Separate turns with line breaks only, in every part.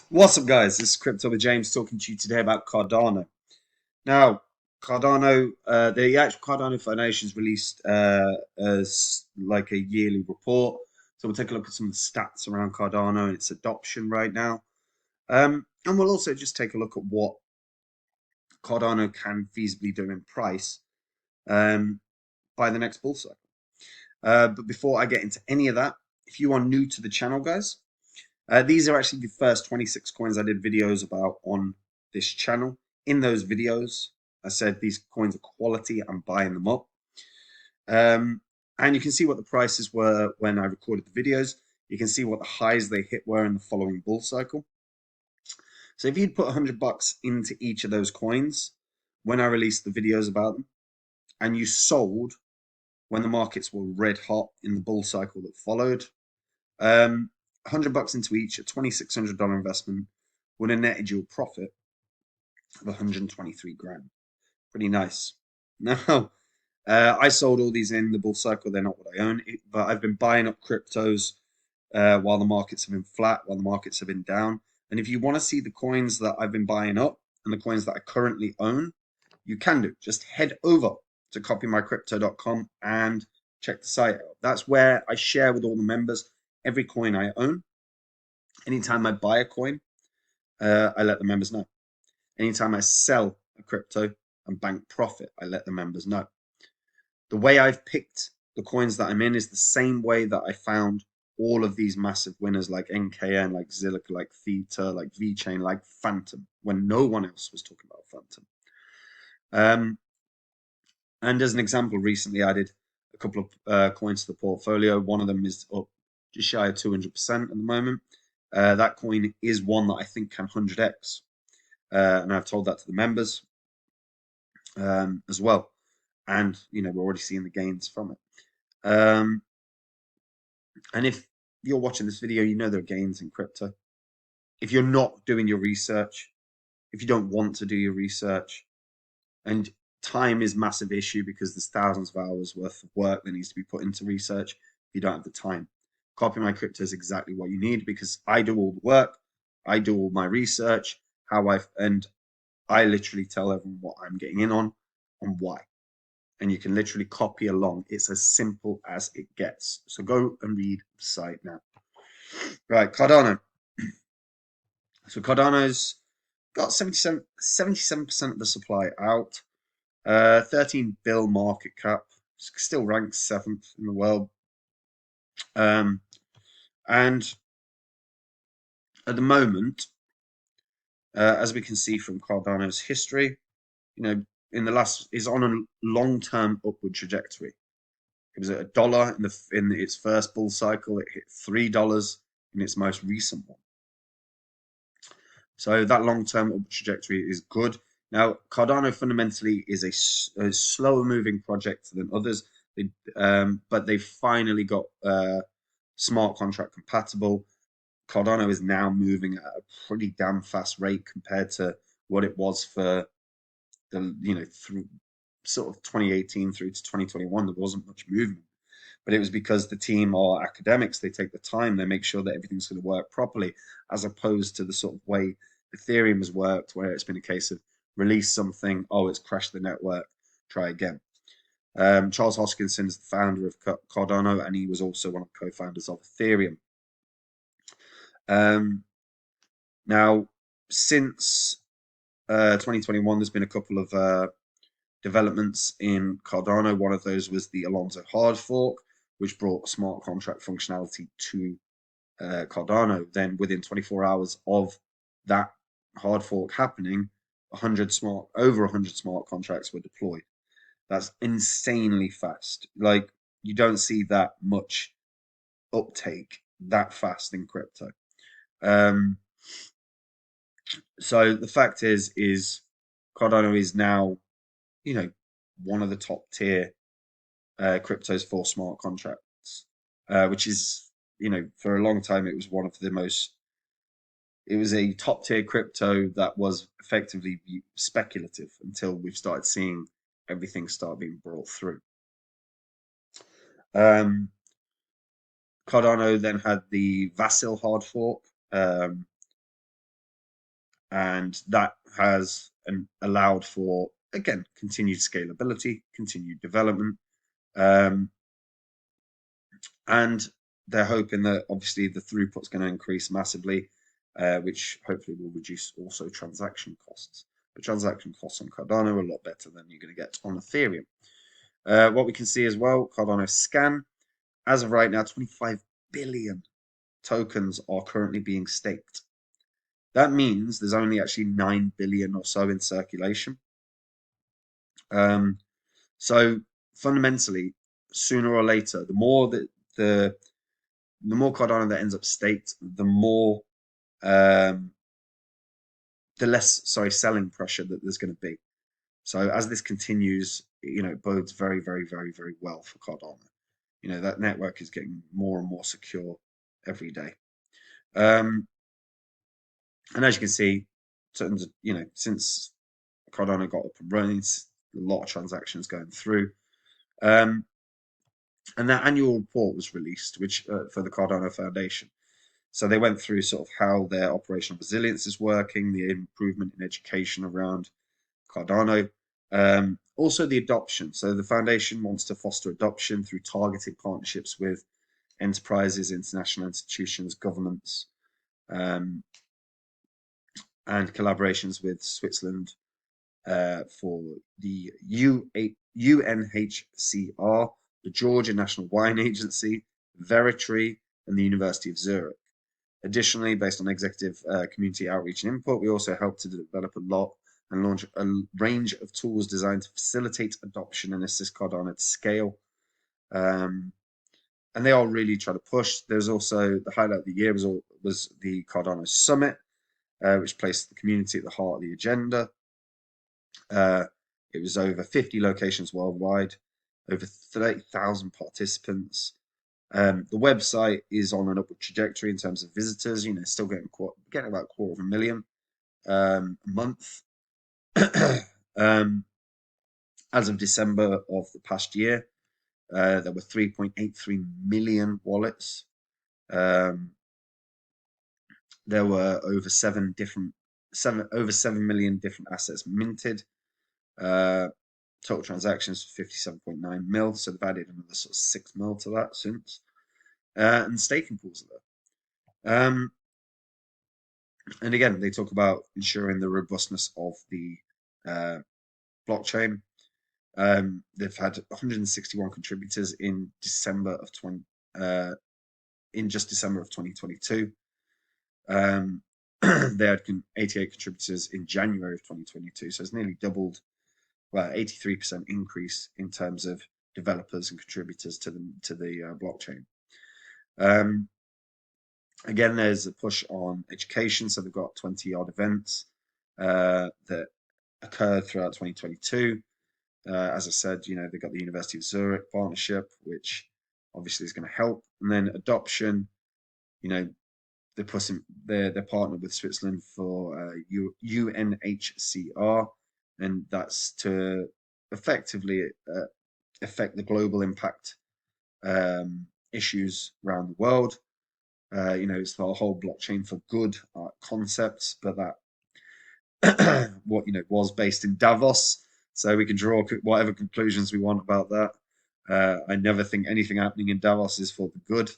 What's up, guys? This is Crypto with James talking to you today about Cardano. Now, Cardano, the actual Cardano Foundation's released as like a yearly report. So we'll take a look at some of the stats around Cardano and its adoption right now. And we'll also just take a look at what Cardano can feasibly do in price um, by the next bull cycle. But before I get into any of that, if you are new to the channel, guys, these are actually the first 26 coins I did videos about on this channel. In those videos, I said these coins are quality, I'm buying them up. And you can see what the prices were when I recorded the videos. You can see what the highs they hit were in the following bull cycle. So if you'd put $100 into each of those coins when I released the videos about them, and you sold when the markets were red hot in the bull cycle that followed, $100 into each, a $2,600 investment would have netted you a profit of 123 grand. Pretty nice. Now, I sold all these in the bull cycle. They're not what I own, but I've been buying up cryptos while the markets have been flat, while the markets have been down. And if you want to see the coins that I've been buying up and the coins that I currently own, you can do. Just head over to copymycrypto.com and check the site out. That's where I share with all the members every coin I own. Anytime I buy a coin, I let the members know. Anytime I sell a crypto and bank profit, I let the members know. The way I've picked the coins that I'm in is the same way that I found all of these massive winners like NKN, like Zilliqa, like Theta, like VeChain, like Phantom, when no one else was talking about Phantom. And as an example, recently I did a couple of coins to the portfolio. One of them is up just shy of 200% at the moment. That coin is one that I think can 100x. And I've told that to the members as well. And, we're already seeing the gains from it. And if you're watching this video, you know there are gains in crypto. If you're not doing your research, if you don't want to do your research, and time is a massive issue because there's thousands of hours worth of work that needs to be put into research if you don't have the time. Copy My Crypto is exactly what you need because I do all the work, I do all my research, and I literally tell everyone what I'm getting in on and why. And you can literally copy along. It's as simple as it gets. So go and read the site now. Right, Cardano. So Cardano's got 77% of the supply out. 13 bill market cap. Still ranked 7th in the world. And at the moment, as we can see from Cardano's history, in the last is on a long-term upward trajectory. It was at $1 in its first bull cycle. It hit $3 in its most recent one. So that long-term upward trajectory is good. Now, Cardano fundamentally is a slower-moving project than others, but they finally got smart contract compatible. Cardano is now moving at a pretty damn fast rate compared to what it was for through sort of 2018 through to 2021. There wasn't much movement, but it was because the team are academics. They take the time. They make sure that everything's going to work properly, as opposed to the sort of way Ethereum has worked, where it's been a case of release something, oh, it's crashed the network, try again. Charles Hoskinson is the founder of Cardano, and he was also one of the co-founders of Ethereum. Now, since 2021, there's been a couple of developments in Cardano. One of those was the Alonzo hard fork, which brought smart contract functionality to Cardano. Then within 24 hours of that hard fork happening, over 100 smart contracts were deployed. That's insanely fast. Like, you don't see that much uptake that fast in crypto. So the fact is Cardano is now, one of the top tier cryptos for smart contracts, which is, for a long time it was one of the most. It was a top tier crypto that was effectively speculative until we've started seeing everything start being brought through. Cardano then had the Vasil hard fork, and that has allowed for, again, continued scalability, continued development, um, and they're hoping that obviously the throughput's going to increase massively, which hopefully will reduce also transaction costs. But transaction costs on Cardano are a lot better than you're going to get on Ethereum. What we can see as well, Cardano scan, as of right now, 25 billion tokens are currently being staked. That means there's only actually 9 billion or so in circulation. So fundamentally, sooner or later, the more that the more Cardano that ends up staked, the more the less, sorry, selling pressure that there's going to be. So as this continues, it bodes very, very, very, very well for Cardano. That network is getting more and more secure every day. And as you can see, since Cardano got up and running, a lot of transactions going through. And that annual report was released, which for the Cardano Foundation. So they went through sort of how their operational resilience is working, the improvement in education around Cardano, also the adoption. So the foundation wants to foster adoption through targeted partnerships with enterprises, international institutions, governments, and collaborations with Switzerland for the UNHCR, the Georgia National Wine Agency, Veritary, and the University of Zurich. Additionally, based on executive community outreach and input, we also helped to develop a lot and launch a range of tools designed to facilitate adoption and assist Cardano to scale. And they are really trying to push. There's also the highlight of the year was the Cardano Summit, which placed the community at the heart of the agenda. It was over 50 locations worldwide, over 30,000 participants. The website is on an upward trajectory in terms of visitors. Still getting about 250,000 a month. As of December of the past year, there were 3.83 million wallets. There were over 7 million different assets minted. Total transactions 57.9 mil, so they've added another sort of 6 mil to that since. And staking pools are there. And again, they talk about ensuring the robustness of the blockchain. They've had 161 contributors in December of 2022. They had 88 contributors in January of 2022, so it's nearly doubled. Well, 83% increase in terms of developers and contributors to the blockchain. Again, there's a push on education, so they've got 20 odd events that occurred throughout 2022. As I said, they've got the University of Zurich partnership, which obviously is going to help. And then adoption, they're partnered with Switzerland for UNHCR, and that's to effectively affect the global impact issues around the world. It's the whole blockchain for good concepts, but that was based in Davos, so we can draw whatever conclusions we want about that. I never think anything happening in Davos is for the good.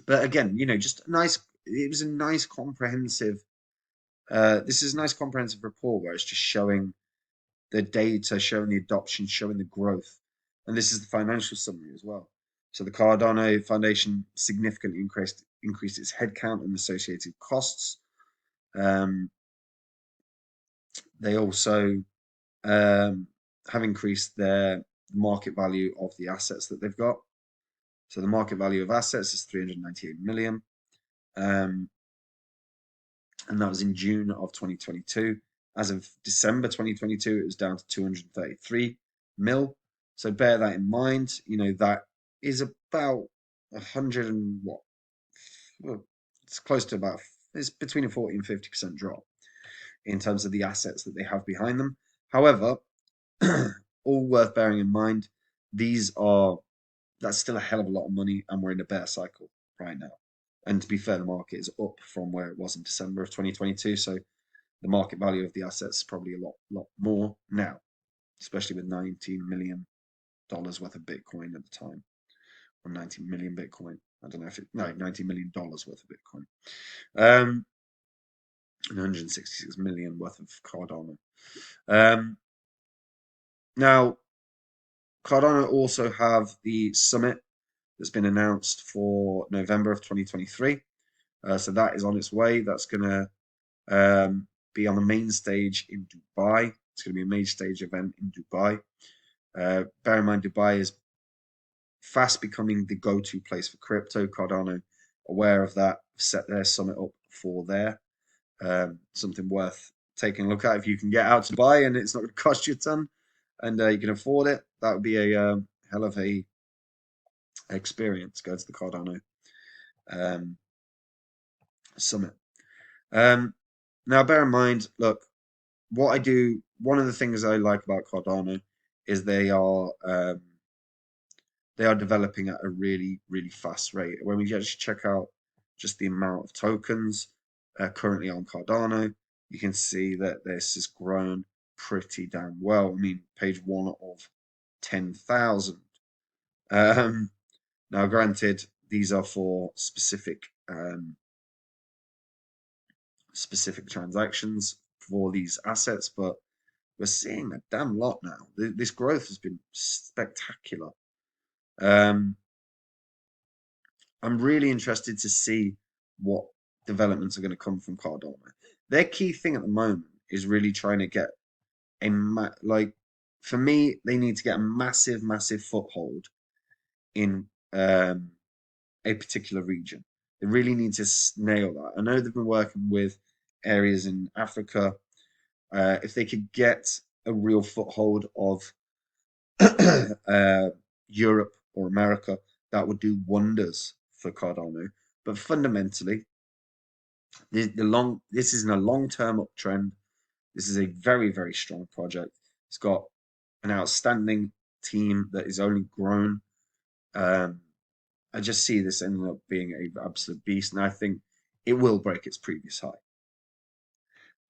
But again, just nice. It was a nice comprehensive. This is a nice comprehensive report where it's just showing the data, showing the adoption, showing the growth, and this is the financial summary as well. So the Cardano Foundation significantly increased its headcount and associated costs. They also have increased their market value of the assets that they've got. So the market value of assets is 398 million. And that was in June of 2022. As of December 2022, it was down to 233 mil. So bear that in mind. That is about 100 and what? Well, it's close to it's between a 40 and 50% drop in terms of the assets that they have behind them. However, all worth bearing in mind, that's still a hell of a lot of money, and we're in a bear cycle right now. And to be fair, the market is up from where it was in December of 2022. So the market value of the assets is probably a lot more now, especially with $19 million worth of Bitcoin at the time, or 19 million Bitcoin. I don't know if no, $19 million worth of Bitcoin. 166 million worth of Cardano. Now, Cardano also have the summit that's been announced for November of 2023. So that is on its way. That's going to be on the main stage in Dubai. It's going to be a main stage event in Dubai. Bear in mind, Dubai is fast becoming the go-to place for crypto. Cardano, aware of that, set their summit up for there. Something worth taking a look at if you can get out to buy and it's not going to cost you a ton and you can afford it. That would be a hell of a experience. Go to the Cardano summit. Now, bear in mind, look, what I do. One of the things I like about Cardano is they are developing at a really fast rate. When we just check out just the amount of tokens currently on Cardano, you can see that this has grown pretty damn well. I mean, page one of 10,000. Now, granted, these are for specific transactions for these assets, but we're seeing a damn lot now. This growth has been spectacular. I'm really interested to see what developments are going to come from Cardano. Their key thing at the moment is really trying to get for me, they need to get a massive foothold in a particular region. They really need to nail that. I know they've been working with areas in Africa. If they could get a real foothold of Europe or America, that would do wonders for Cardano. But fundamentally, this is in a long-term uptrend. This is a very strong project. It's got an outstanding team that is only grown. I just see this ending up being an absolute beast, and I think it will break its previous high.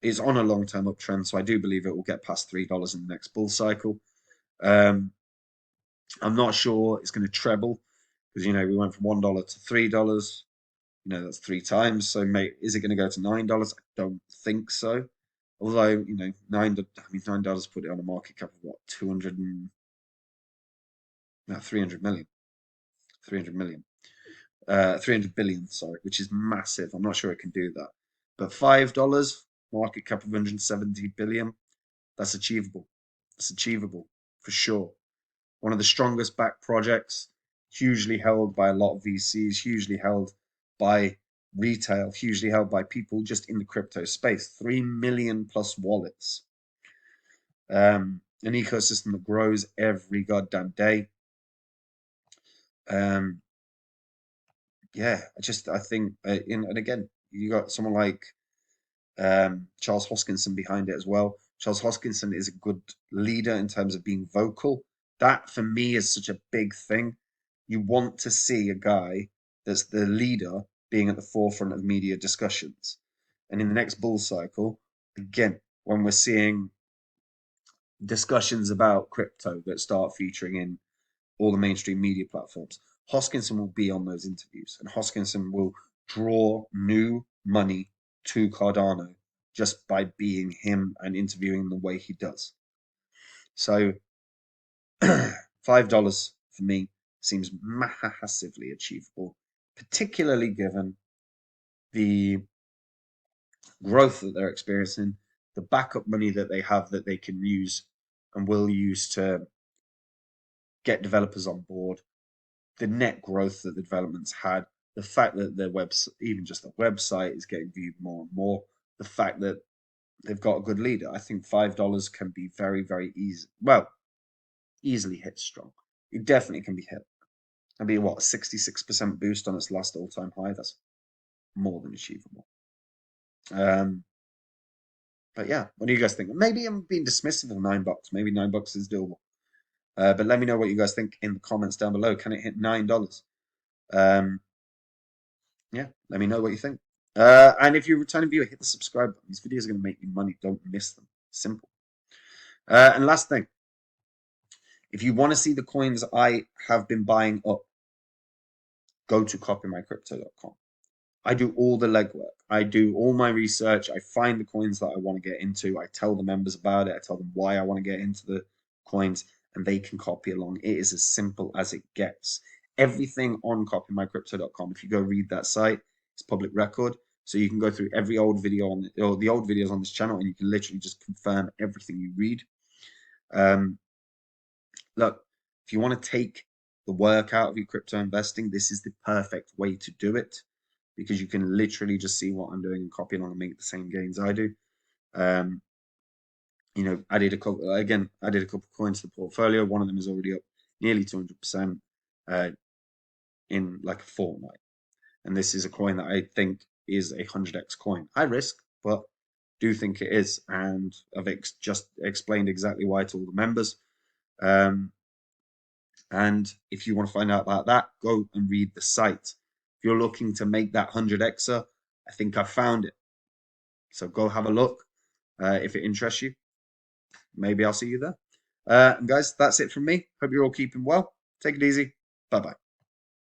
It's on a long-term uptrend, so I do believe it will get past $3 in the next bull cycle. I'm not sure it's going to treble because we went from $1 to $3. That's 3 times. So, mate, is it going to go to $9? I don't think so. Although, $9 put it on a market cap of what, 300 million. 300 billion, sorry, which is massive. I'm not sure it can do that. But $5, market cap of 170 billion, that's achievable. It's achievable for sure. One of the strongest backed projects, hugely held by a lot of VCs, hugely held by retail, hugely held by people just in the crypto space. 3 million plus wallets. An ecosystem that grows every goddamn day. Yeah, I think, and again, you got someone like Charles Hoskinson behind it as well. Charles Hoskinson is a good leader in terms of being vocal. That for me is such a big thing. You want to see a guy that's the leader being at the forefront of media discussions. And in the next bull cycle, again, when we're seeing discussions about crypto that start featuring in all the mainstream media platforms, Hoskinson will be on those interviews, and Hoskinson will draw new money to Cardano just by being him and interviewing the way he does. So $5 for me seems massively achievable, particularly given the growth that they're experiencing, the backup money that they have that they can use and will use to get developers on board, the net growth that the developments had, the fact that their website, even just the website, is getting viewed more and more, the fact that they've got a good leader. I think $5 can be very easy. Well, easily hit strong. It definitely can be hit. It'll be what, a 66% boost on its last all-time high. That's more than achievable. But yeah, what do you guys think? Maybe I'm being dismissive of $9. Maybe $9 is doable. But let me know what you guys think in the comments down below. Can it hit $9? Yeah, let me know what you think. And if you're a returning viewer, hit the subscribe button. These videos are going to make you money. Don't miss them. Simple. And last thing, if you want to see the coins I have been buying up, go to copymycrypto.com. I do all the legwork. I do all my research. I find the coins that I want to get into. I tell the members about it. I tell them why I want to get into the coins, and they can copy along. It is as simple as it gets. Everything on copymycrypto.com, if you go read that site, it's public record. So you can go through every old video on or the old videos on this channel, and you can literally just confirm everything you read. Um, Look, if you want to take the work out of your crypto investing, this is the perfect way to do it because you can literally just see what I'm doing and copy along and make the same gains I do. Um, I did a couple again. I did a couple of coins to the portfolio. One of them is already up nearly 200% in like a fortnight, and this is a coin that I think is a 100x coin. High risk, but do think it is, and I've just explained exactly why to all the members. Um, And if you want to find out about that, go and read the site. If you're looking to make that 100xer, I think I found it. So go have a look. If it interests you, maybe I'll see you there. And guys, that's it from me. Hope you're all keeping well. Take it easy. Bye bye.